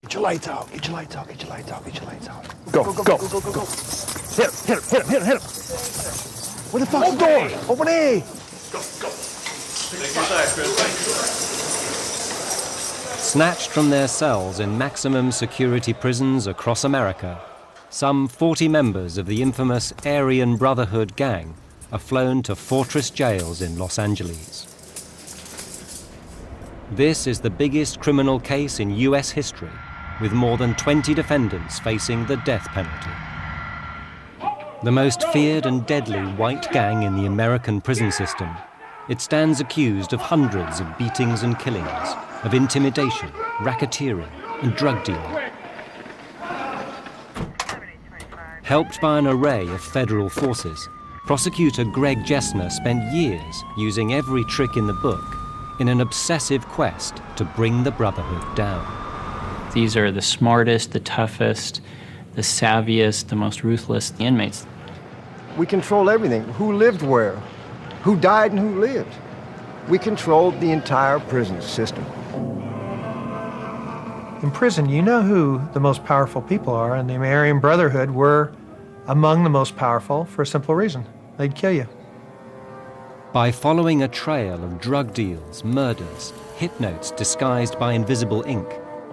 Get your lights out, get your lights out, get your lights out, get your lights out. Go. Hit him. Where the fuck's the door? Open A. Go. Snatched from their cells in maximum security prisons across America, some 40 members of the infamous Aryan Brotherhood gang are flown to fortress jails in Los Angeles. This is the biggest criminal case in US history, with more than 20 defendants facing the death penalty. The most feared and deadly white gang in the American prison system, it stands accused of hundreds of beatings and killings, of intimidation, racketeering, and drug dealing. Helped by an array of federal forces, prosecutor Greg Jessner spent years using every trick in the book in an obsessive quest to bring the Brotherhood down. These are the smartest, the toughest, the savviest, the most ruthless inmates. We controlled everything. Who lived where? Who died and who lived? We controlled the entire prison system. In prison, you know who the most powerful people are, and the Aryan Brotherhood were among the most powerful for a simple reason. They'd kill you. By following a trail of drug deals, murders, hit notes disguised by invisible ink,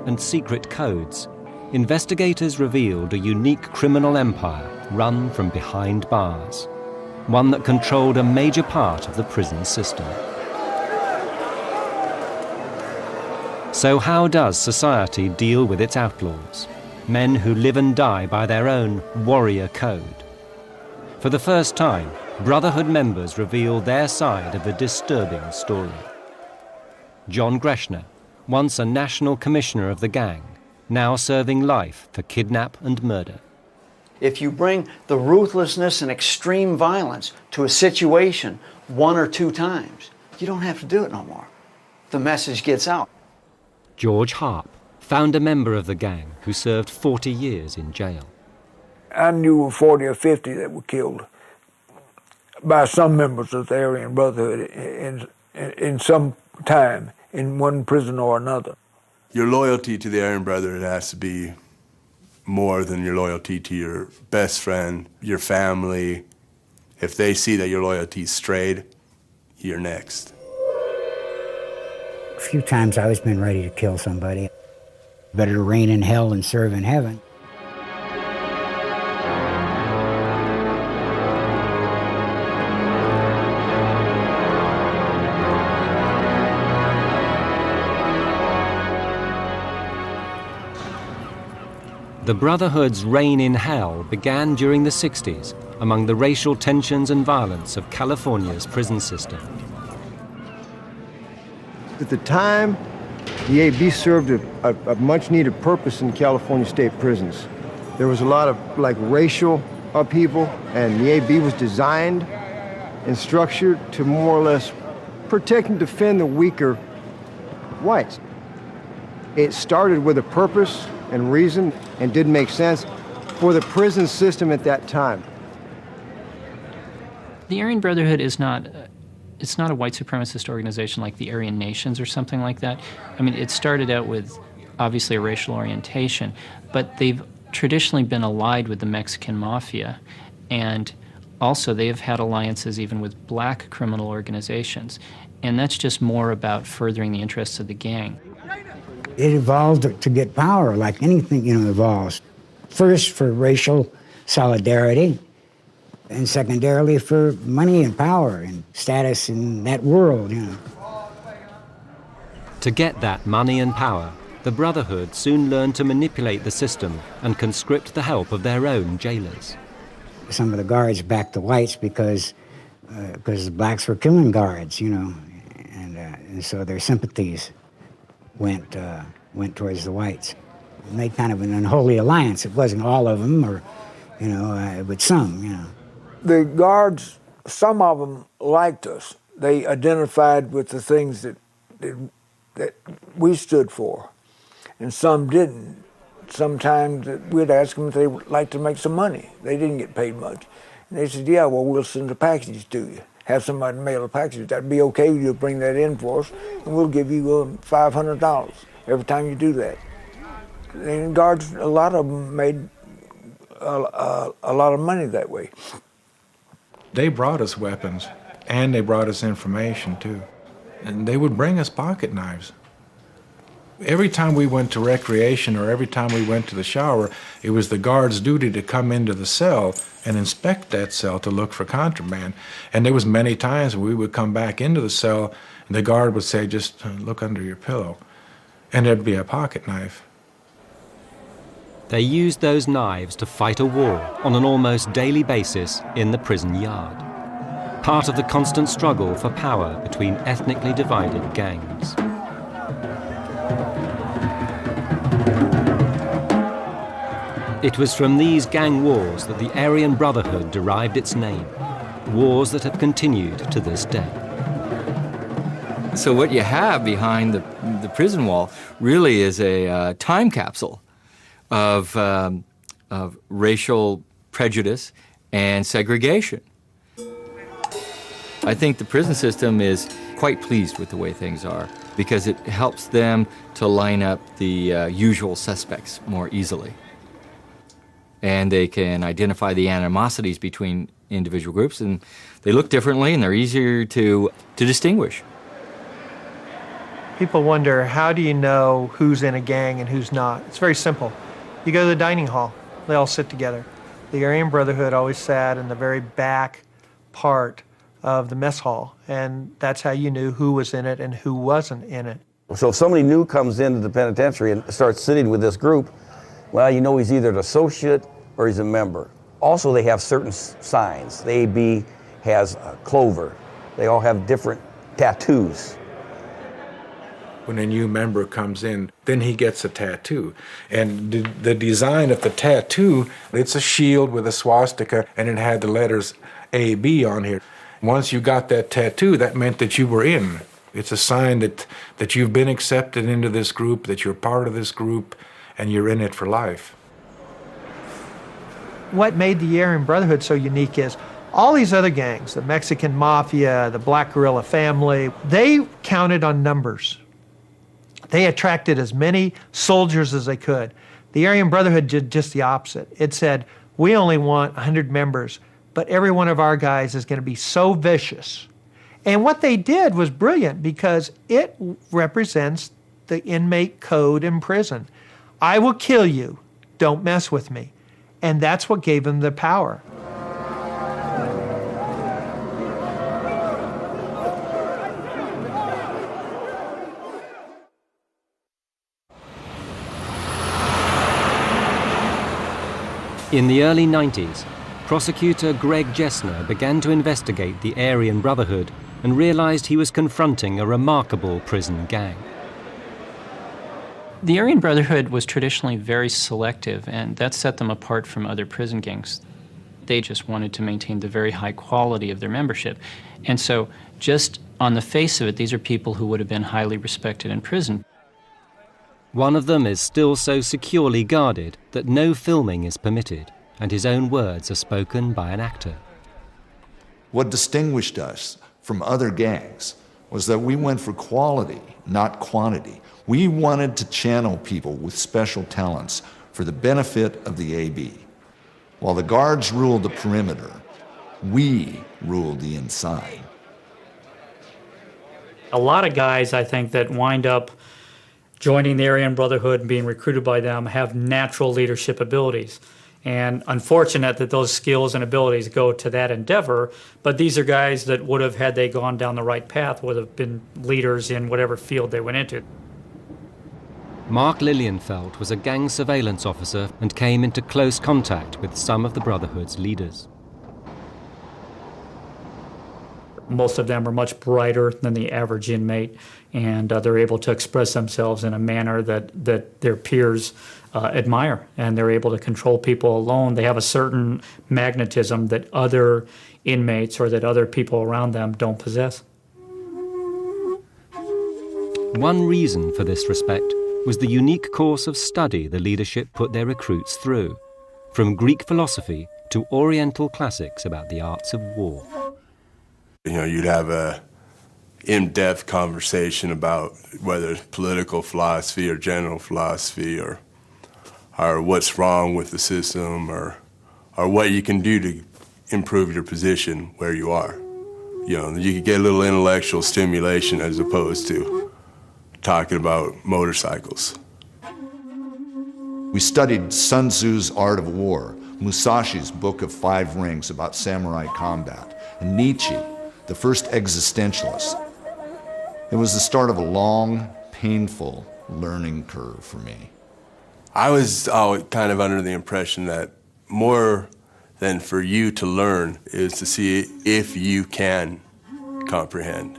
and secret codes, investigators revealed a unique criminal empire run from behind bars, one that controlled a major part of the prison system. So how does society deal with its outlaws, men who live and die by their own warrior code? For the first time, Brotherhood members reveal their side of a disturbing story. John Greshner, once a national commissioner of the gang, now serving life for kidnap and murder. If you bring the ruthlessness and extreme violence to a situation 1 or 2 times, you don't have to do it no more. The message gets out. George Harp, founder member of the gang who served 40 years in jail. I knew of 40 or 50 that were killed by some members of the Aryan Brotherhood in some time, in one prison or another. Your loyalty to the Aryan Brotherhood has to be more than your loyalty to your best friend, your family. If they see that your loyalty is strayed, you're next. A few times I was been ready to kill somebody. Better to reign in hell than serve in heaven. The Brotherhood's reign in hell began during the 60s among the racial tensions and violence of California's prison system. At the time, the AB served a much-needed purpose in California state prisons. There was a lot of racial upheaval, and the AB was designed and structured to more or less protect and defend the weaker whites. It started with a purpose and reason, and did make sense for the prison system at that time. The Aryan Brotherhood is not, it's not a white supremacist organization like the Aryan Nations or something like that. I mean, it started out with obviously a racial orientation, but they've traditionally been allied with the Mexican mafia, and also they have had alliances even with black criminal organizations, and that's just more about furthering the interests of the gang. It evolved to get power, like anything, evolves. First for racial solidarity, and secondarily for money and power and status in that world, To get that money and power, the Brotherhood soon learned to manipulate the system and conscript the help of their own jailers. Some of the guards backed the whites because the blacks were killing guards, and so their sympathies went towards the whites. And they kind of an unholy alliance. It wasn't all of them, or, but some, The guards, some of them liked us. They identified with the things that we stood for, and some didn't. Sometimes we'd ask them if they would like to make some money. They didn't get paid much. And they said, yeah, well, we'll send a package to you. Have somebody mail a package. That'd be okay. You'll bring that in for us, and we'll give you $500 every time you do that. And guards, a lot of them made a lot of money that way. They brought us weapons, and they brought us information, too. And they would bring us pocket knives. Every time we went to recreation or every time we went to the shower, it was the guard's duty to come into the cell and inspect that cell to look for contraband. And there was many times we would come back into the cell and the guard would say, just look under your pillow. And there'd be a pocket knife. They used those knives to fight a war on an almost daily basis in the prison yard. Part of the constant struggle for power between ethnically divided gangs. It was from these gang wars that the Aryan Brotherhood derived its name, wars that have continued to this day. So what you have behind the prison wall really is a time capsule of racial prejudice and segregation. I think the prison system is quite pleased with the way things are because it helps them to line up the usual suspects more easily. And they can identify the animosities between individual groups, and they look differently and they're easier to distinguish. People wonder, how do you know who's in a gang and who's not? It's very simple. You go to the dining hall, they all sit together. The Aryan Brotherhood always sat in the very back part of the mess hall, and that's how you knew who was in it and who wasn't in it. So if somebody new comes into the penitentiary and starts sitting with this group, well, you know he's either an associate or he's a member. Also, they have certain signs. The AB has clover. They all have different tattoos. When a new member comes in, then he gets a tattoo. And the design of the tattoo, it's a shield with a swastika, and it had the letters AB on here. Once you got that tattoo, that meant that you were in. It's a sign that you've been accepted into this group, that you're part of this group, and you're in it for life. What made the Aryan Brotherhood so unique is all these other gangs, the Mexican Mafia, the Black Guerrilla Family, they counted on numbers. They attracted as many soldiers as they could. The Aryan Brotherhood did just the opposite. It said, we only want 100 members, but every one of our guys is going to be so vicious. And what they did was brilliant because it represents the inmate code in prison. I will kill you, don't mess with me. And that's what gave them the power. In the early 90s, prosecutor Greg Jessner began to investigate the Aryan Brotherhood and realized he was confronting a remarkable prison gang. The Aryan Brotherhood was traditionally very selective, and that set them apart from other prison gangs. They just wanted to maintain the very high quality of their membership. And so, just on the face of it, these are people who would have been highly respected in prison. One of them is still so securely guarded that no filming is permitted, and his own words are spoken by an actor. What distinguished us from other gangs was that we went for quality, not quantity. We wanted to channel people with special talents for the benefit of the AB. While the guards ruled the perimeter, we ruled the inside. A lot of guys, I think, that wind up joining the Aryan Brotherhood and being recruited by them have natural leadership abilities. And unfortunate that those skills and abilities go to that endeavor, but these are guys that would have, had they gone down the right path, would have been leaders in whatever field they went into. Mark Lilienfeld was a gang surveillance officer and came into close contact with some of the Brotherhood's leaders. Most of them are much brighter than the average inmate, and they're able to express themselves in a manner that their peers admire, and they're able to control people alone. They have a certain magnetism that other inmates or that other people around them don't possess. One reason for this respect was the unique course of study the leadership put their recruits through, from Greek philosophy to Oriental classics about the arts of war. You know, you'd have a in-depth conversation about whether political philosophy or general philosophy or or what's wrong with the system, or what you can do to improve your position where you are. You know, you could get a little intellectual stimulation as opposed to talking about motorcycles. We studied Sun Tzu's Art of War, Musashi's Book of Five Rings about samurai combat, and Nietzsche, the first existentialist. It was the start of a long, painful learning curve for me. I was kind of under the impression that more than for you to learn is to see if you can comprehend.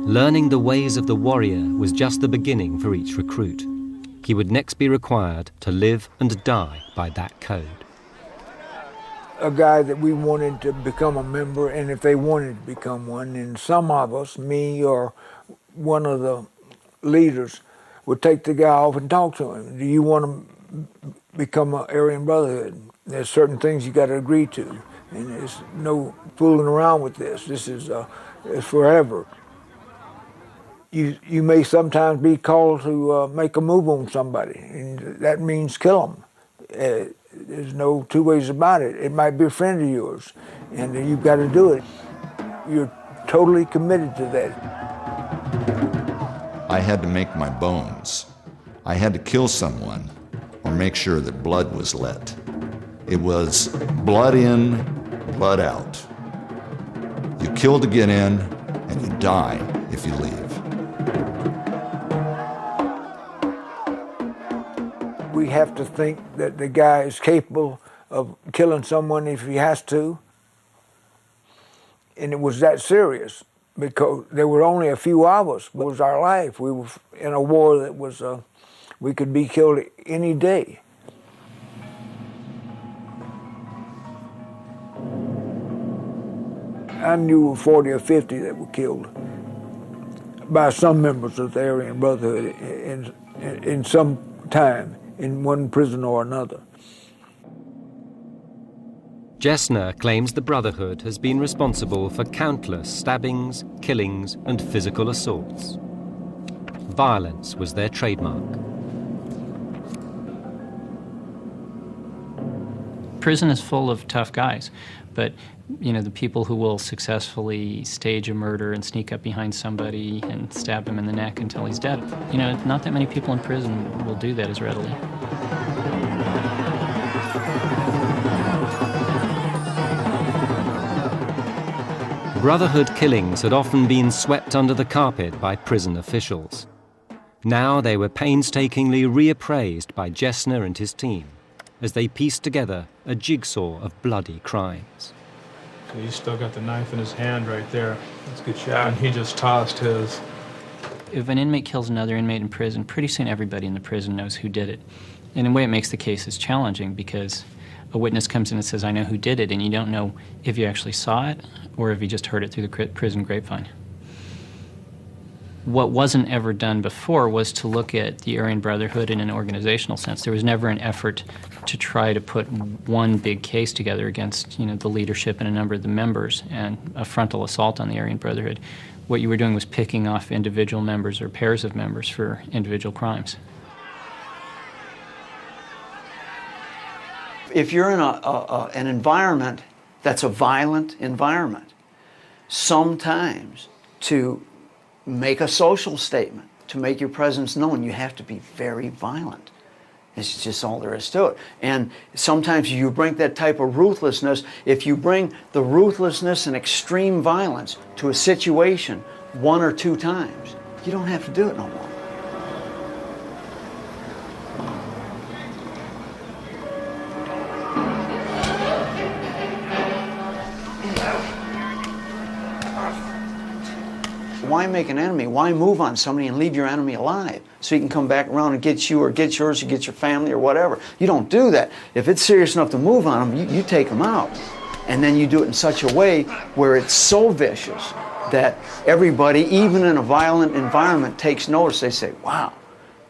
Learning the ways of the warrior was just the beginning for each recruit. He would next be required to live and die by that code. A guy that we wanted to become a member, and if they wanted to become one, and some of us, me or one of the leaders, would take the guy off and talk to him. Do you want to become an Aryan Brotherhood? There's certain things you got to agree to, and there's no fooling around with this. This is it's forever. You may sometimes be called to make a move on somebody, and that means kill them. There's no two ways about it. It might be a friend of yours, and you've got to do it. You're totally committed to that. I had to make my bones. I had to kill someone or make sure that blood was let. It was blood in, blood out. You kill to get in, and you die if you leave. We have to think that the guy is capable of killing someone if he has to. And it was that serious because there were only a few of us. It was our life. We were in a war that was, we could be killed any day. I knew 40 or 50 that were killed by some members of the Aryan Brotherhood in some time, in one prison or another. Jessner claims the Brotherhood has been responsible for countless stabbings, killings, and physical assaults. Violence was their trademark. Prison is full of tough guys, but you know, the people who will successfully stage a murder and sneak up behind somebody and stab him in the neck until he's dead. You know, not that many people in prison will do that as readily. Brotherhood killings had often been swept under the carpet by prison officials. Now they were painstakingly reappraised by Jessner and his team as they pieced together a jigsaw of bloody crimes. So he's still got the knife in his hand right there. That's a good shot. And he just tossed his. If an inmate kills another inmate in prison, pretty soon everybody in the prison knows who did it. And in a way it makes the cases challenging because a witness comes in and says, I know who did it, and you don't know if you actually saw it or if you just heard it through the prison grapevine. What wasn't ever done before was to look at the Aryan Brotherhood in an organizational sense. There was never an effort to try to put one big case together against, you know, the leadership and a number of the members and a frontal assault on the Aryan Brotherhood. What you were doing was picking off individual members or pairs of members for individual crimes. If you're in an environment that's a violent environment, sometimes to make a social statement, to make your presence known, you have to be very violent. It's just all there is to it. And sometimes you bring that type of ruthlessness. If you bring the ruthlessness and extreme violence to a situation one or two times, you don't have to do it no more. Why make an enemy? Why move on somebody and leave your enemy alive so he can come back around and get you or get yours or get your family or whatever? You don't do that. If it's serious enough to move on them, you take them out. And then you do it in such a way where it's so vicious that everybody, even in a violent environment, takes notice. They say, wow,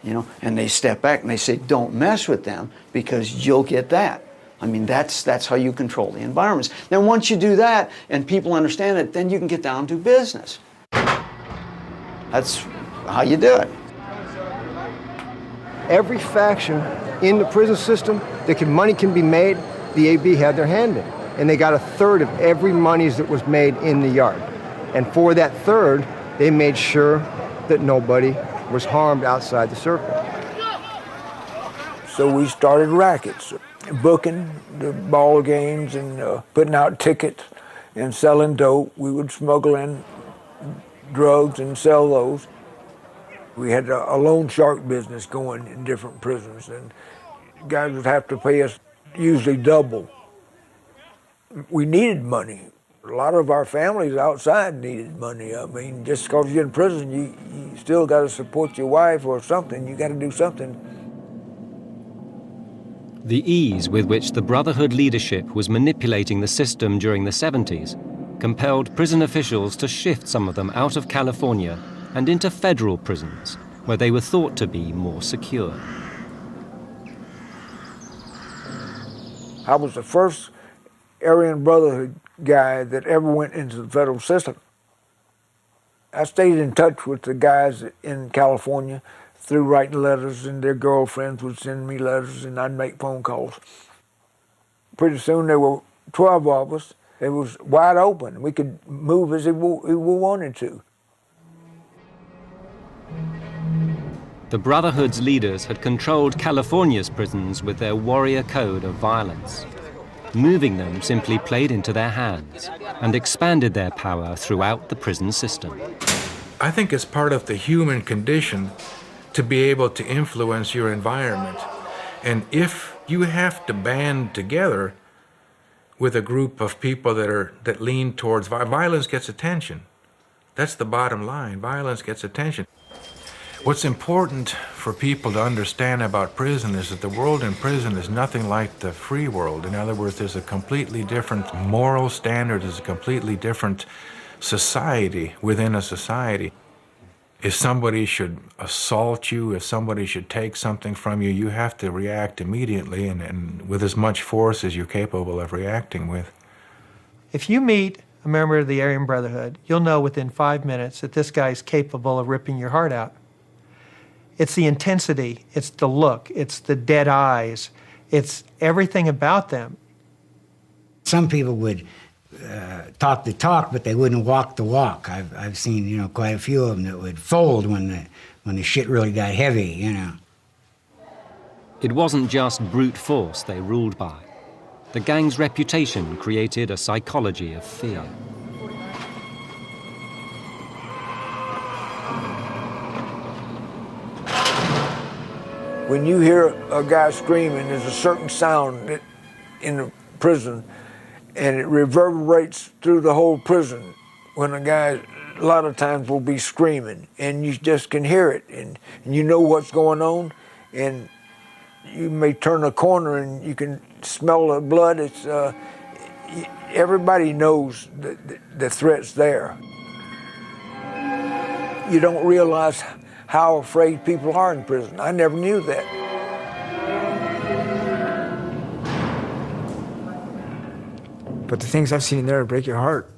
you know, and they step back and they say, don't mess with them because you'll get that. I mean, that's how you control the environments. Then once you do that and people understand it, then you can get down to business. That's how you do it. Every faction in the prison system that money can be made, the AB had their hand in. And they got a third of every money that was made in the yard. And for that third, they made sure that nobody was harmed outside the circle. So we started rackets, booking the ball games and putting out tickets and selling dope. We would smuggle in drugs and sell those. We had a loan shark business going in different prisons, and guys would have to pay us usually double. We needed money. A lot of our families outside needed money. I mean, just because you're in prison, you still got to support your wife or something. You got to do something. The ease with which the Brotherhood leadership was manipulating the system during the 70s compelled prison officials to shift some of them out of California and into federal prisons, where they were thought to be more secure. I was the first Aryan Brotherhood guy that ever went into the federal system. I stayed in touch with the guys in California through writing letters, and their girlfriends would send me letters, and I'd make phone calls. Pretty soon there were 12 of us. It was wide open. We could move as we wanted to. The Brotherhood's leaders had controlled California's prisons with their warrior code of violence. Moving them simply played into their hands and expanded their power throughout the prison system. I think it's part of the human condition to be able to influence your environment. And if you have to band together with a group of people that lean towards violence gets attention. That's the bottom line. Violence gets attention. What's important for people to understand about prison is that the world in prison is nothing like the free world. In other words, there's a completely different moral standard, there's a completely different society within a society. If somebody should assault you, if somebody should take something from you, you have to react immediately and with as much force as you're capable of reacting with. If you meet a member of the Aryan Brotherhood, you'll know within 5 minutes that this guy's capable of ripping your heart out. It's the intensity, it's the look, it's the dead eyes, it's everything about them. Some people would talk the talk, but they wouldn't walk the walk. I've seen, quite a few of them that would fold when the shit really got heavy, It wasn't just brute force they ruled by. The gang's reputation created a psychology of fear. When you hear a guy screaming, there's a certain sound in the prison, and it reverberates through the whole prison when a guy, a lot of times, will be screaming, and you just can hear it, and you know what's going on, and you may turn a corner and you can smell the blood. It's everybody knows the threat's there. You don't realize how afraid people are in prison. I never knew that. But the things I've seen in there break your heart.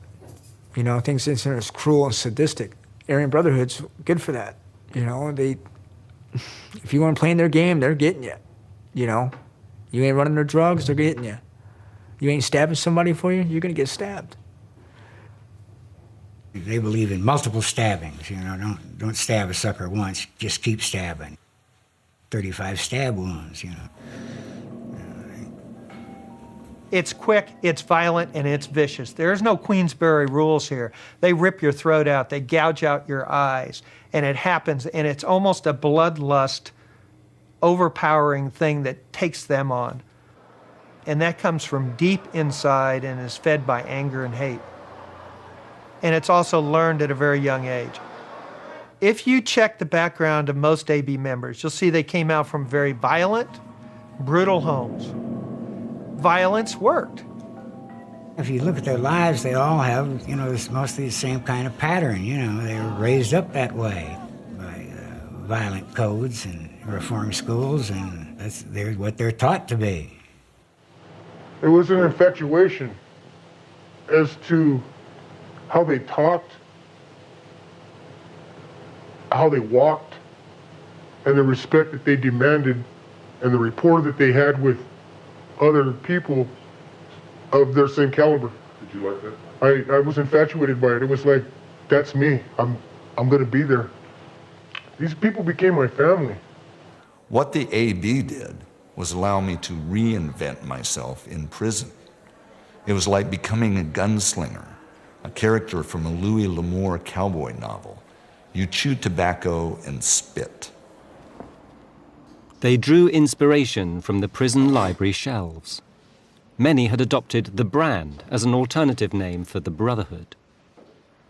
Things in there is cruel and sadistic. Aryan Brotherhood's good for that. If you want to play in their game, they're getting you. You ain't running their drugs, they're getting you. You ain't stabbing somebody for you, you're gonna get stabbed. They believe in multiple stabbings, don't stab a sucker once, just keep stabbing. 35 stab wounds, It's quick, it's violent, and it's vicious. There's no Queensberry rules here. They rip your throat out, they gouge out your eyes, and it happens, and it's almost a bloodlust, overpowering thing that takes them on. And that comes from deep inside and is fed by anger and hate. And it's also learned at a very young age. If you check the background of most AB members, you'll see they came out from very violent, brutal homes. Violence worked. If you look at their lives, they all have, mostly the same kind of pattern, They were raised up that way by violent codes and reform schools, and they're what they're taught to be. There was an infatuation as to how they talked, how they walked, and the respect that they demanded and the rapport that they had with other people of their same caliber. Did you like that? I was infatuated by it. It was like, that's me. I'm gonna be there. These people became my family. What the AB did was allow me to reinvent myself in prison. It was like becoming a gunslinger, a character from a Louis L'Amour cowboy novel. You chew tobacco and spit. They drew inspiration from the prison library shelves. Many had adopted the Brand as an alternative name for the Brotherhood.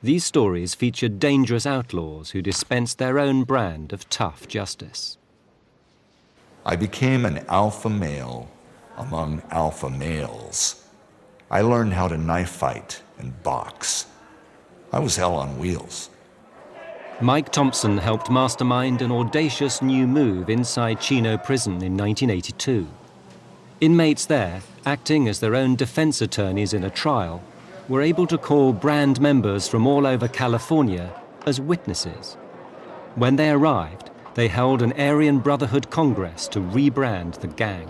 These stories featured dangerous outlaws who dispensed their own brand of tough justice. I became an alpha male among alpha males. I learned how to knife fight and box. I was hell on wheels. Mike Thompson helped mastermind an audacious new move inside Chino Prison in 1982. Inmates there, acting as their own defense attorneys in a trial, were able to call Brand members from all over California as witnesses. When they arrived, they held an Aryan Brotherhood Congress to rebrand the gang.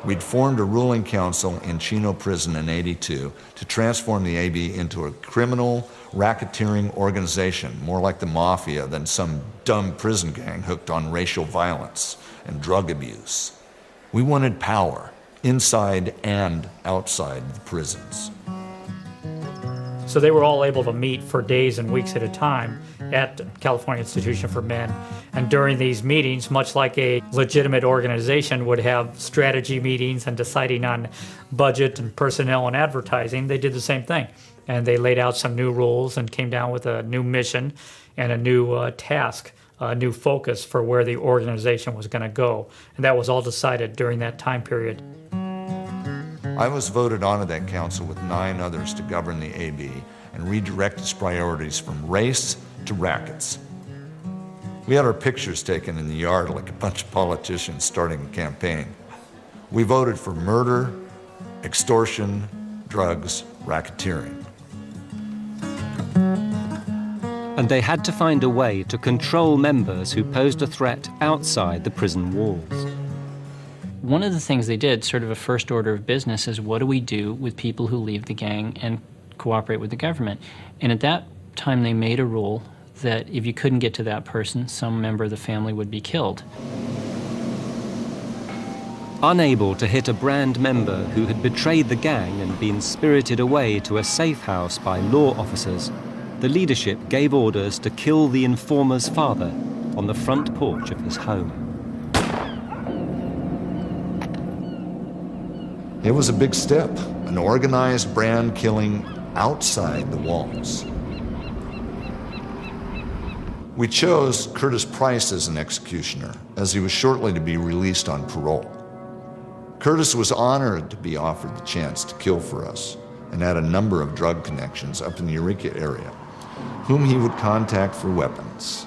We'd formed a ruling council in Chino Prison in '82 to transform the AB into a criminal racketeering organization, more like the mafia than some dumb prison gang hooked on racial violence and drug abuse. We wanted power, inside and outside the prisons. So they were all able to meet for days and weeks at a time at California Institution for Men. And during these meetings, much like a legitimate organization would have strategy meetings and deciding on budget and personnel and advertising, they did the same thing. And they laid out some new rules and came down with a new mission and a new task, a new focus for where the organization was going to go. And that was all decided during that time period. I was voted onto that council with 9 others to govern the AB and redirect its priorities from race to rackets. We had our pictures taken in the yard like a bunch of politicians starting a campaign. We voted for murder, extortion, drugs, racketeering. And they had to find a way to control members who posed a threat outside the prison walls. One of the things they did, sort of a first order of business, is what do we do with people who leave the gang and cooperate with the government? And at that time they made a rule that if you couldn't get to that person, some member of the family would be killed. Unable to hit a Brand member who had betrayed the gang and been spirited away to a safe house by law officers, the leadership gave orders to kill the informer's father on the front porch of his home. It was a big step, an organized Brand killing outside the walls. We chose Curtis Price as an executioner, as he was shortly to be released on parole. Curtis was honored to be offered the chance to kill for us and had a number of drug connections up in the Eureka area, whom he would contact for weapons.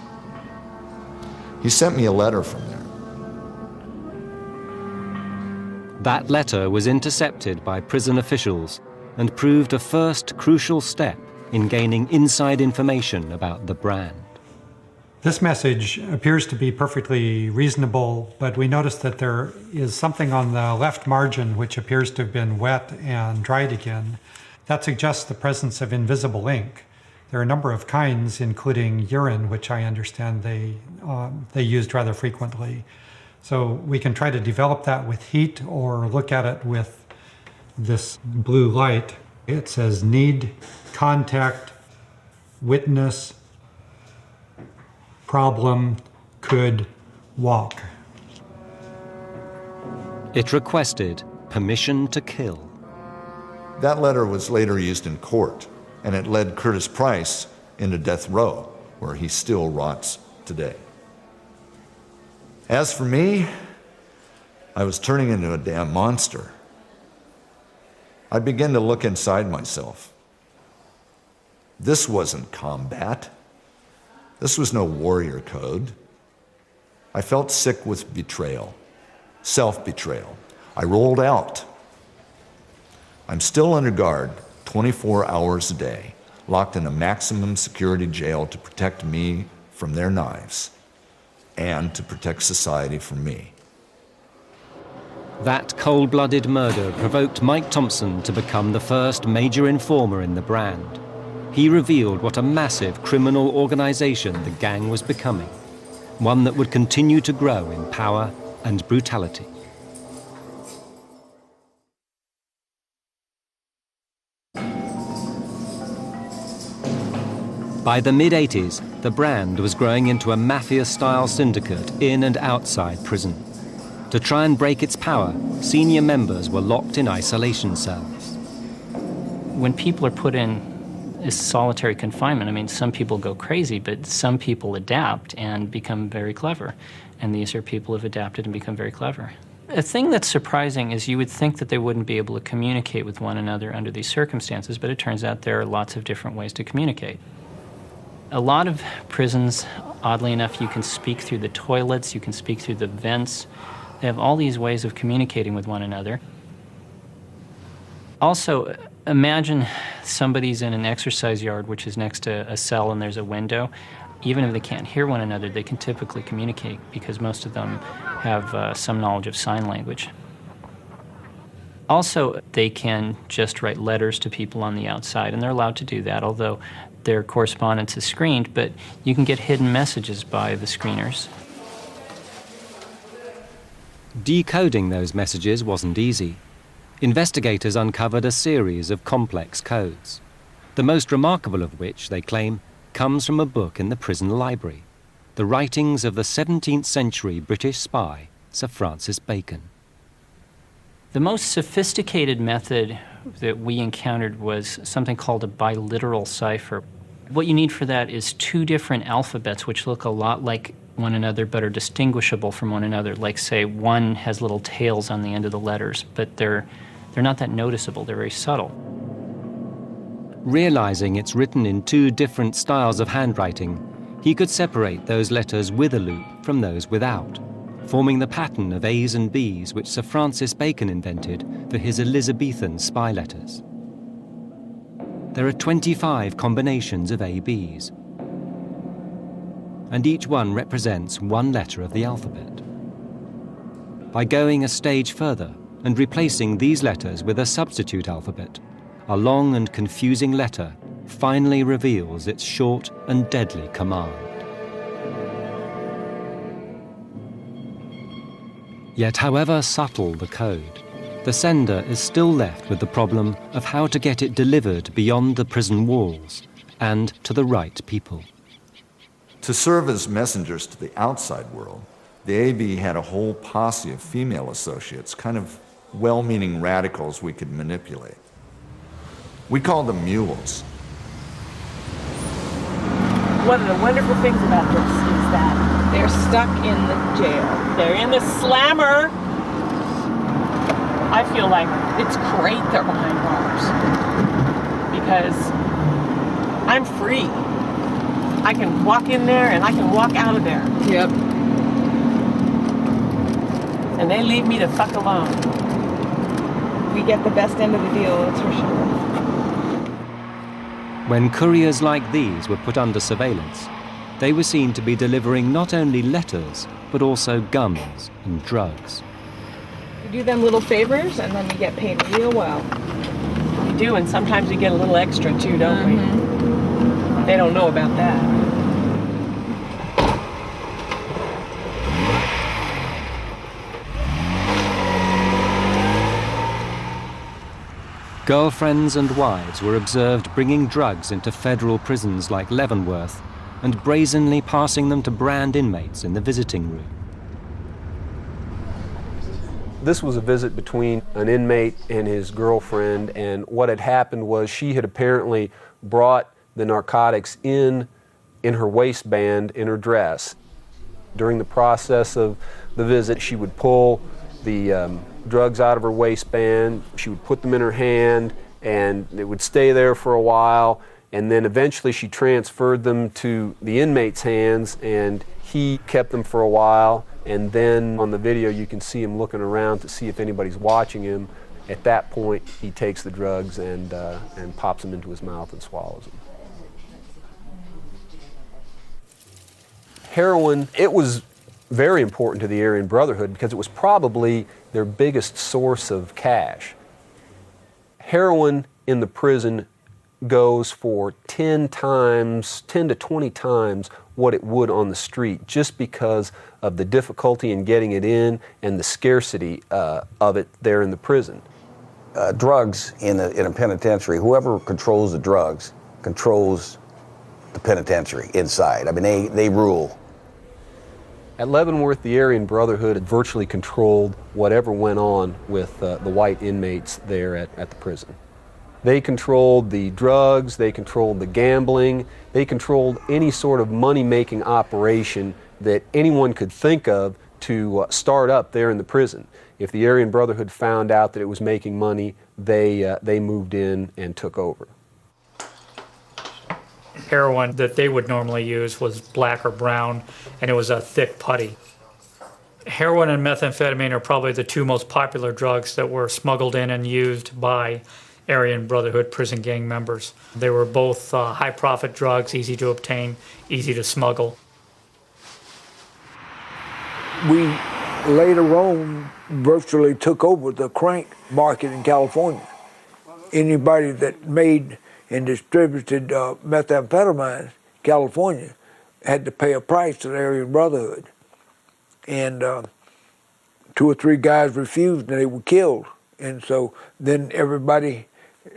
He sent me a letter from there. That letter was intercepted by prison officials and proved a first crucial step in gaining inside information about the Brand. This message appears to be perfectly reasonable, but we notice that there is something on the left margin which appears to have been wet and dried again. That suggests the presence of invisible ink. There are a number of kinds, including urine, which I understand they used rather frequently. So we can try to develop that with heat or look at it with this blue light. It says need, contact, witness, problem, could, walk. It requested permission to kill. That letter was later used in court, and it led Curtis Price into death row, where he still rots today. As for me, I was turning into a damn monster. I began to look inside myself. This wasn't combat. This was no warrior code. I felt sick with betrayal, self-betrayal. I rolled out. I'm still under guard 24 hours a day, locked in a maximum security jail to protect me from their knives. and to protect society from me. That cold-blooded murder provoked Mike Thompson to become the first major informer in the brand. He revealed what a massive criminal organization the gang was becoming, one that would continue to grow in power and brutality. By the mid-80s, the brand was growing into a mafia-style syndicate in and outside prison. To try and break its power, senior members were locked in isolation cells. When people are put in solitary confinement, I mean, some people go crazy, but some people adapt and become very clever. And these are people who have adapted and become very clever. A thing that's surprising is you would think that they wouldn't be able to communicate with one another under these circumstances, but it turns out there are lots of different ways to communicate. A lot of prisons, oddly enough, you can speak through the toilets, you can speak through the vents. They have all these ways of communicating with one another. Also, imagine somebody's in an exercise yard which is next to a cell and there's a window. Even if they can't hear one another, they can typically communicate because most of them have some knowledge of sign language. Also, they can just write letters to people on the outside, and they're allowed to do that, although their correspondence is screened, but you can get hidden messages by the screeners. Decoding those messages wasn't easy. Investigators uncovered a series of complex codes, the most remarkable of which, they claim, comes from a book in the prison library, the writings of the 17th century British spy, Sir Francis Bacon. The most sophisticated method that we encountered was something called a biliteral cipher. What you need for that is two different alphabets which look a lot like one another but are distinguishable from one another. Like, say, one has little tails on the end of the letters, but they're not that noticeable, they're very subtle. Realizing it's written in two different styles of handwriting, he could separate those letters with a loop from those without, forming the pattern of A's and B's which Sir Francis Bacon invented for his Elizabethan spy letters. There are 25 combinations of ABs, and each one represents one letter of the alphabet. By going a stage further and replacing these letters with a substitute alphabet, a long and confusing letter finally reveals its short and deadly command. Yet however subtle the code, the sender is still left with the problem of how to get it delivered beyond the prison walls and to the right people. To serve as messengers to the outside world, the AB had a whole posse of female associates, kind of well-meaning radicals we could manipulate. We called them mules. One of the wonderful things about this is that they're stuck in the jail. They're in the slammer. I feel like it's great they're behind bars because I'm free. I can walk in there and I can walk out of there. Yep. And they leave me the fuck alone. We get the best end of the deal, that's for sure. When couriers like these were put under surveillance, they were seen to be delivering not only letters, but also guns and drugs. You do them little favors and then you get paid real well. You do, and sometimes you get a little extra too, don't we? They don't know about that. Girlfriends and wives were observed bringing drugs into federal prisons like Leavenworth and brazenly passing them to brand inmates in the visiting room. This was a visit between an inmate and his girlfriend, and what had happened was she had apparently brought the narcotics in her waistband in her dress. During the process of the visit, she would pull the drugs out of her waistband, she would put them in her hand, and it would stay there for a while, and then eventually she transferred them to the inmate's hands, and he kept them for a while, and then on the video you can see him looking around to see if anybody's watching him. At that point, he takes the drugs and pops them into his mouth and swallows them. Heroin, it was very important to the Aryan Brotherhood because it was probably their biggest source of cash. Heroin in the prison goes for 10 to 20 times what it would on the street, just because of the difficulty in getting it in and the scarcity of it there in the prison. Drugs in a penitentiary, whoever controls the drugs controls the penitentiary inside. I mean, they rule. At Leavenworth, the Aryan Brotherhood had virtually controlled whatever went on with the white inmates there at the prison. They controlled the drugs, they controlled the gambling, they controlled any sort of money-making operation that anyone could think of to start up there in the prison. If the Aryan Brotherhood found out that it was making money, they moved in and took over. Heroin that they would normally use was black or brown, and it was a thick putty. Heroin and methamphetamine are probably the two most popular drugs that were smuggled in and used by Aryan Brotherhood prison gang members. They were both high-profit drugs, easy to obtain, easy to smuggle. We later on virtually took over the crank market in California. Anybody that made and distributed methamphetamine in California had to pay a price to the Aryan Brotherhood. And 2 or 3 guys refused and they were killed. And so then everybody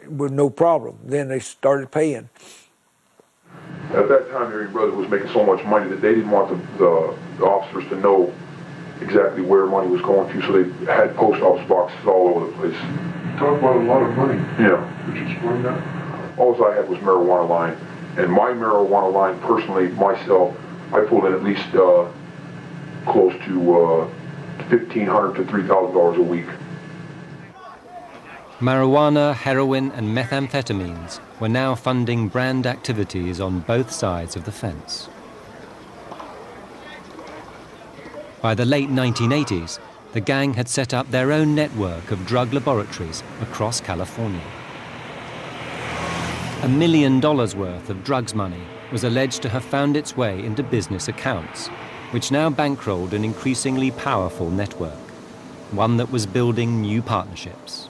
with no problem. Then they started paying. At that time, Aryan Brotherhood was making so much money that they didn't want the officers to know exactly where money was going to, so they had post office boxes all over the place. Talk about a lot of money. Yeah. Could you explain that? All I had was marijuana line. And my marijuana line, personally, myself, I pulled in at least close to $1,500 to $3,000 a week. Marijuana, heroin and methamphetamines were now funding brand activities on both sides of the fence. By the late 1980s, the gang had set up their own network of drug laboratories across California. $1 million worth of drugs money was alleged to have found its way into business accounts, which now bankrolled an increasingly powerful network, one that was building new partnerships.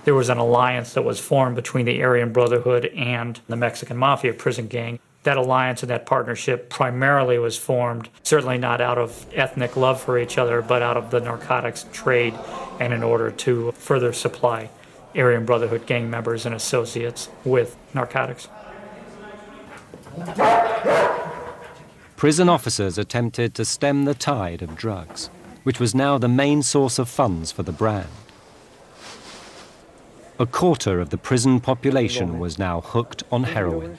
There was an alliance that was formed between the Aryan Brotherhood and the Mexican Mafia prison gang. That alliance and that partnership primarily was formed, certainly not out of ethnic love for each other, but out of the narcotics trade and in order to further supply Aryan Brotherhood gang members and associates with narcotics. Prison officers attempted to stem the tide of drugs, which was now the main source of funds for the brand. A quarter of the prison population was now hooked on heroin.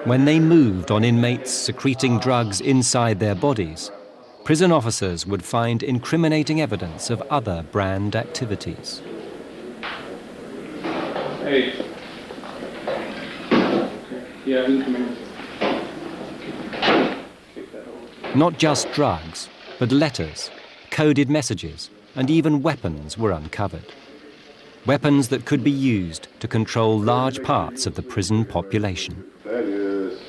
When they moved on inmates secreting drugs inside their bodies, prison officers would find incriminating evidence of other brand activities. Hey. Yeah, you can come in. Not just drugs, but letters, coded messages, and even weapons were uncovered. Weapons that could be used to control large parts of the prison population. That is...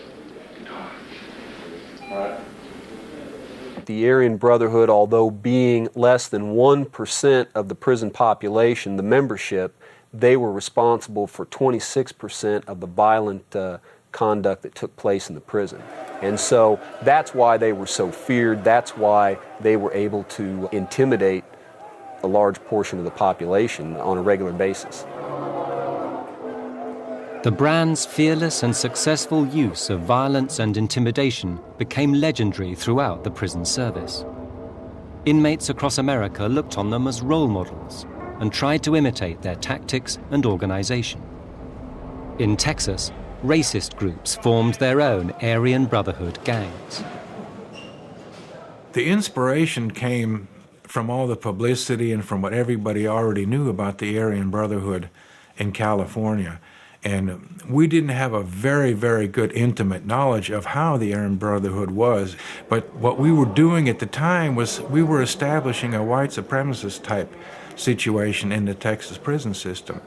The Aryan Brotherhood, although being less than 1% of the prison population, the membership, they were responsible for 26% of the violent conduct that took place in the prison. And so that's why they were so feared. That's why they were able to intimidate a large portion of the population on a regular basis. The brand's fearless and successful use of violence and intimidation became legendary throughout the prison service. Inmates across America looked on them as role models and tried to imitate their tactics and organization. In Texas, racist groups formed their own Aryan Brotherhood gangs. The inspiration came from all the publicity and from what everybody already knew about the Aryan Brotherhood in California. And we didn't have a very, very good intimate knowledge of how the Aryan Brotherhood was. But what we were doing at the time was we were establishing a white supremacist type situation in the Texas prison system.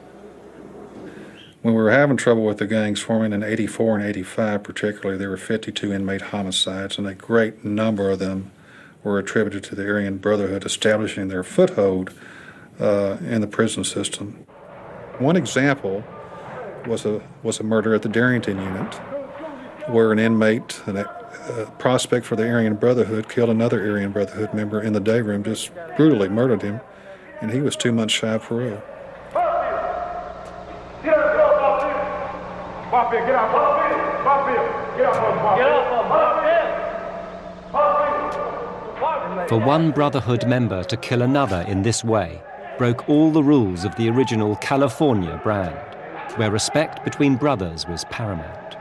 When we were having trouble with the gangs forming in 84 and 85 particularly, there were 52 inmate homicides, and a great number of them were attributed to the Aryan Brotherhood establishing their foothold in the prison system. One example was a murder at the Darrington unit, where an inmate, a prospect for the Aryan Brotherhood, killed another Aryan Brotherhood member in the day room, just brutally murdered him, and he was 2 months shy of parole. For one Brotherhood member to kill another in this way broke all the rules of the original California brand, where respect between brothers was paramount.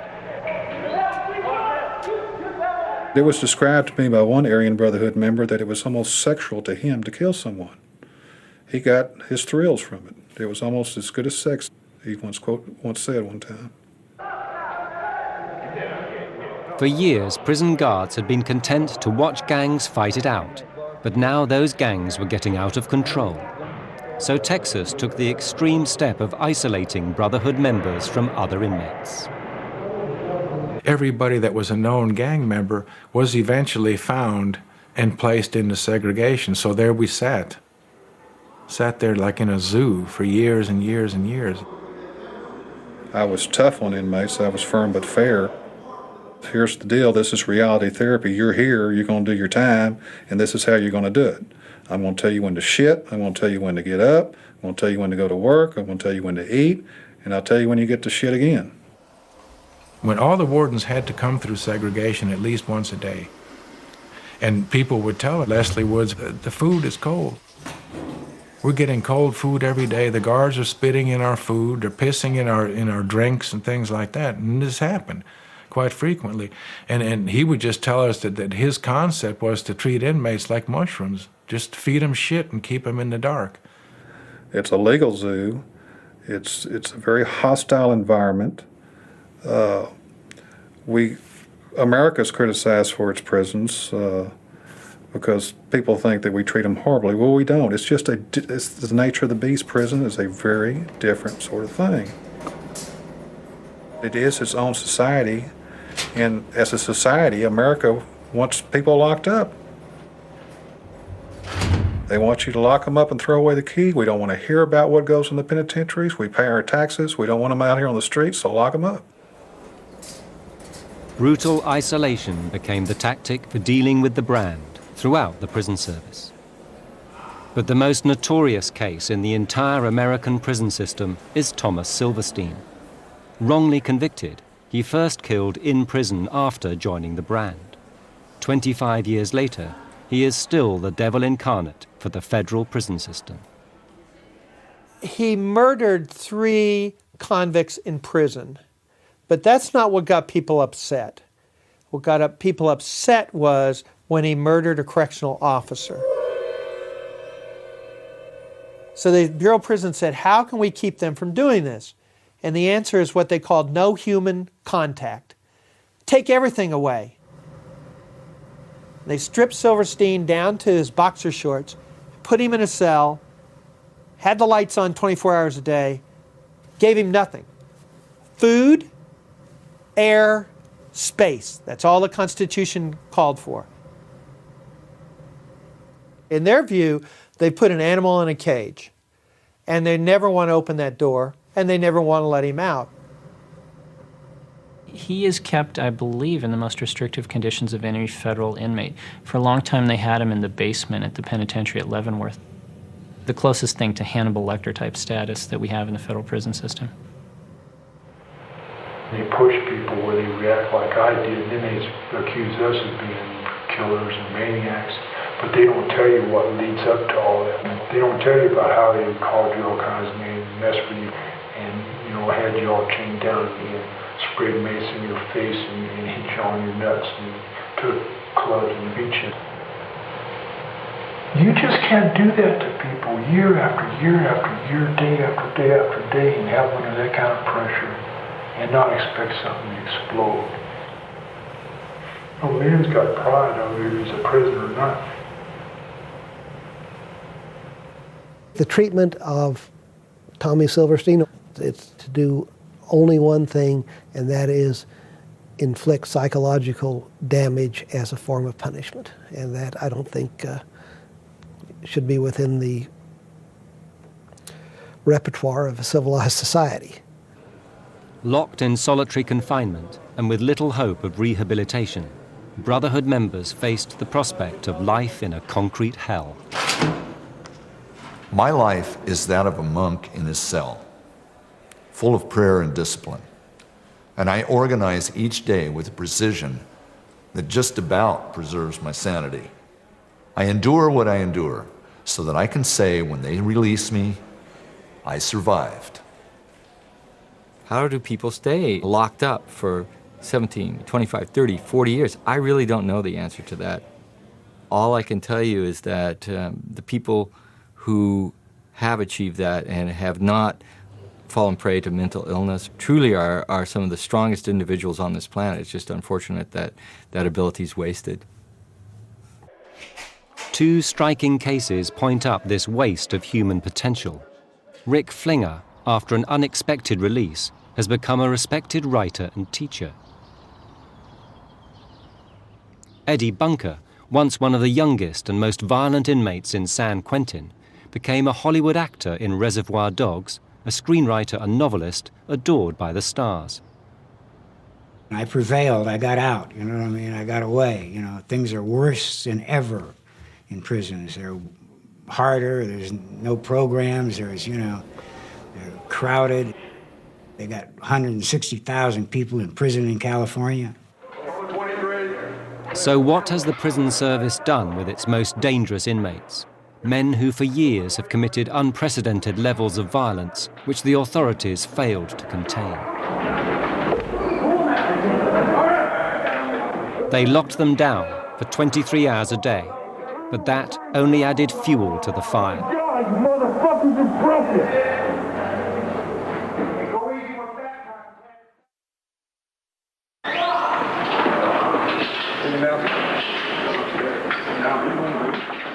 It was described to me by one Aryan Brotherhood member that it was almost sexual to him to kill someone. He got his thrills from it. It was almost as good as sex, he once said one time. For years, prison guards had been content to watch gangs fight it out, but now those gangs were getting out of control. So Texas took the extreme step of isolating Brotherhood members from other inmates. Everybody that was a known gang member was eventually found and placed into segregation. So there we sat there like in a zoo for years and years and years. I was tough on inmates. I was firm but fair. Here's the deal. This is reality therapy. You're here. You're going to do your time, and this is how you're going to do it. I'm going to tell you when to shit. I'm going to tell you when to get up. I'm going to tell you when to go to work. I'm going to tell you when to eat, and I'll tell you when you get to shit again. When all the wardens had to come through segregation at least once a day, and people would tell Leslie Woods, the food is cold. We're getting cold food every day. The guards are spitting in our food. They're pissing in our drinks and things like that. And this happened quite frequently. And he would just tell us that his concept was to treat inmates like mushrooms. Just feed them shit and keep them in the dark. It's a legal zoo. It's a very hostile environment. America's criticized for its prisons because people think that we treat them horribly. Well, we don't. It's just it's the nature of the beast. Prison is a very different sort of thing. It is its own society, and as a society, America wants people locked up. They want you to lock them up and throw away the key. We don't want to hear about what goes in the penitentiaries. We pay our taxes. We don't want them out here on the streets, so lock them up. Brutal isolation became the tactic for dealing with the brand throughout the prison service. But the most notorious case in the entire American prison system is Thomas Silverstein. Wrongly convicted, he first killed in prison after joining the brand. 25 years later, he is still the devil incarnate for the federal prison system. He murdered 3 convicts in prison, but that's not what got people upset. What got people upset was when he murdered a correctional officer. So the Bureau of Prisons said, how can we keep them from doing this? And the answer is what they called no human contact. Take everything away. They stripped Silverstein down to his boxer shorts, put him in a cell, had the lights on 24 hours a day, gave him nothing. Food, air, space. That's all the Constitution called for. In their view, they put an animal in a cage, and they never want to open that door, and they never want to let him out. He is kept, I believe, in the most restrictive conditions of any federal inmate. For a long time, they had him in the basement at the penitentiary at Leavenworth, the closest thing to Hannibal Lecter type status that we have in the federal prison system. They push people where they react like I did, and then they accuse us of being killers and maniacs, but they don't tell you what leads up to all that. They don't tell you about how they called you all kinds of names, messed with you, and had you all chained down and sprayed mace in your face and hit you on your nuts and took clubs and beat you. You just can't do that to people year after year after year, day after day after day, and have under that kind of pressure and not expect something to explode. A man's got pride of whether he's a prisoner or not. The treatment of Tommy Silverstein, it's to do only one thing, and that is inflict psychological damage as a form of punishment. And that, I don't think, should be within the repertoire of a civilized society. Locked in solitary confinement and with little hope of rehabilitation, Brotherhood members faced the prospect of life in a concrete hell. My life is that of a monk in his cell, full of prayer and discipline. And I organize each day with a precision that just about preserves my sanity. I endure what I endure so that I can say when they release me, I survived. How do people stay locked up for 17, 25, 30, 40 years? I really don't know the answer to that. All I can tell you is that the people who have achieved that and have not fallen prey to mental illness truly are some of the strongest individuals on this planet. It's just unfortunate that that ability is wasted. Two striking cases point up this waste of human potential. Rick Flinger, after an unexpected release, has become a respected writer and teacher. Eddie Bunker, once one of the youngest and most violent inmates in San Quentin, became a Hollywood actor in Reservoir Dogs, a screenwriter and novelist adored by the stars. I prevailed, I got out, you know what I mean? I got away, you know. Things are worse than ever in prisons. They're harder, there's no programs, there's, you know, they're crowded. They got 160,000 people in prison in California. So what has the prison service done with its most dangerous inmates? Men who for years have committed unprecedented levels of violence which the authorities failed to contain. They locked them down for 23 hours a day, but that only added fuel to the fire. God, you motherfuckers are broken!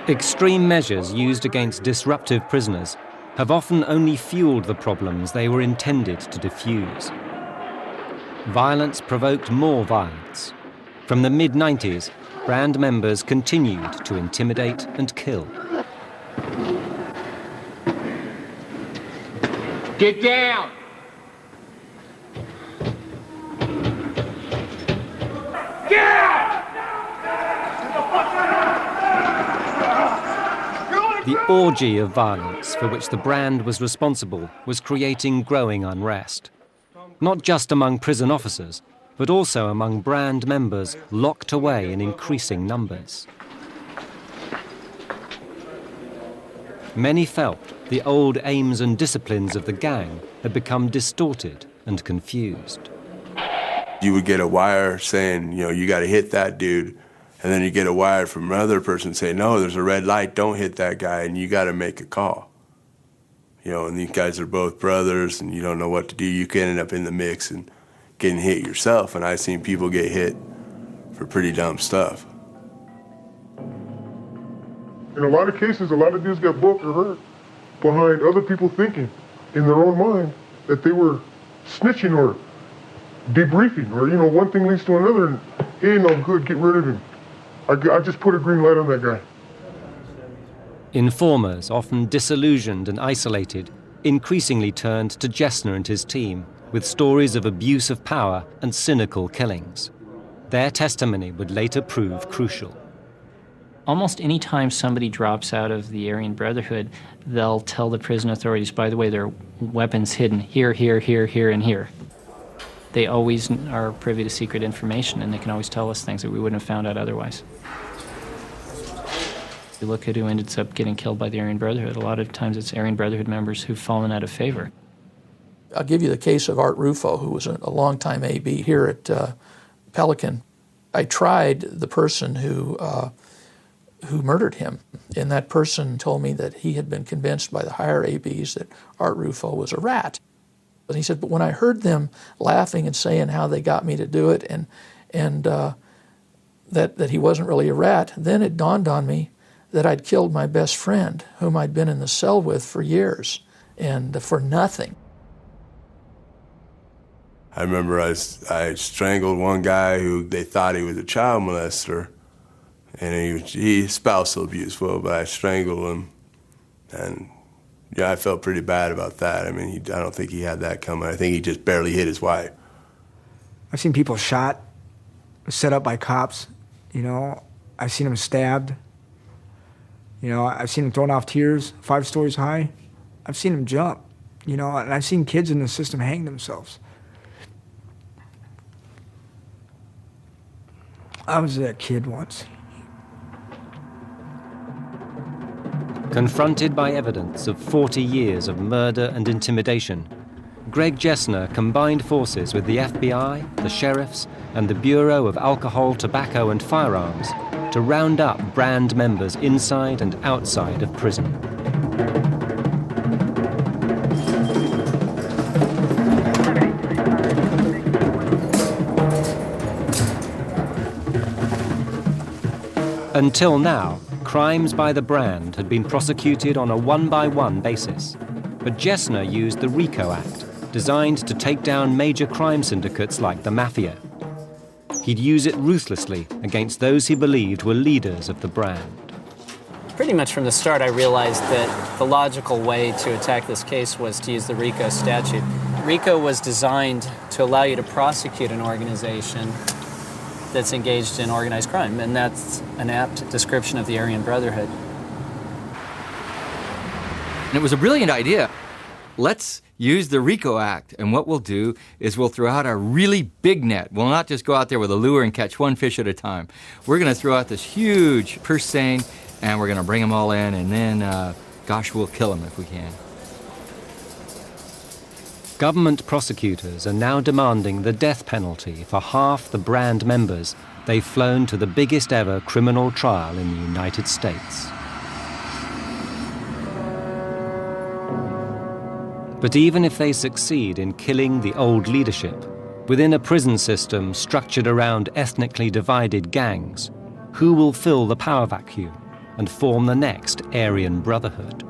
Extreme measures used against disruptive prisoners have often only fueled the problems they were intended to diffuse. Violence provoked more violence. From the mid-90s, Brand members continued to intimidate and kill. Get down! Get out! The orgy of violence for which the Brand was responsible was creating growing unrest. Not just among prison officers, but also among Brand members locked away in increasing numbers. Many felt the old aims and disciplines of the gang had become distorted and confused. You would get a wire saying, you know, you got to hit that dude. And then you get a wire from another person saying, no, there's a red light, don't hit that guy, and you got to make a call. You know, and these guys are both brothers, and you don't know what to do. You can end up in the mix and getting hit yourself, and I've seen people get hit for pretty dumb stuff. In a lot of cases, a lot of dudes got booked or hurt behind other people thinking in their own mind that they were snitching or debriefing, or, you know, one thing leads to another, and he ain't no good, get rid of him. I just put a green light on that guy. Informers, often disillusioned and isolated, increasingly turned to Gessner and his team with stories of abuse of power and cynical killings. Their testimony would later prove crucial. Almost any time somebody drops out of the Aryan Brotherhood, they'll tell the prison authorities, by the way, there are weapons hidden here, here, here, here, and here. They always are privy to secret information, and they can always tell us things that we wouldn't have found out otherwise. You look at who ends up getting killed by the Aryan Brotherhood, a lot of times it's Aryan Brotherhood members who've fallen out of favor. I'll give you the case of Art Rufo, who was a longtime AB here at Pelican. I tried the person who murdered him, and that person told me that he had been convinced by the higher ABs that Art Rufo was a rat. And he said, but when I heard them laughing and saying how they got me to do it and that he wasn't really a rat, then it dawned on me that I'd killed my best friend, whom I'd been in the cell with for years, and for nothing. I remember I strangled one guy who they thought he was a child molester, and he spousal abuse, but I strangled him, and yeah, I felt pretty bad about that. I mean, I don't think he had that coming. I think he just barely hit his wife. I've seen people shot, set up by cops, you know. I've seen them stabbed. You know, I've seen them thrown off tiers 5 stories high. I've seen them jump, you know, and I've seen kids in the system hang themselves. I was that kid once. Confronted by evidence of 40 years of murder and intimidation, Greg Jessner combined forces with the FBI, the sheriffs, and the Bureau of Alcohol, Tobacco and Firearms to round up brand members inside and outside of prison. Until now, crimes by the brand had been prosecuted on a one-by-one basis, but Jessner used the RICO Act, designed to take down major crime syndicates like the Mafia. He'd use it ruthlessly against those he believed were leaders of the brand. Pretty much from the start, I realized that the logical way to attack this case was to use the RICO statute. RICO was designed to allow you to prosecute an organization that's engaged in organized crime, and that's an apt description of the Aryan Brotherhood. And it was a brilliant idea. Let's use the RICO Act, and what we'll do is we'll throw out a really big net. We'll not just go out there with a lure and catch one fish at a time. We're going to throw out this huge purse seine, and we're going to bring them all in, and then, gosh, we'll kill them if we can. Government prosecutors are now demanding the death penalty for half the brand members they've flown to the biggest ever criminal trial in the United States. But even if they succeed in killing the old leadership, within a prison system structured around ethnically divided gangs, who will fill the power vacuum and form the next Aryan Brotherhood?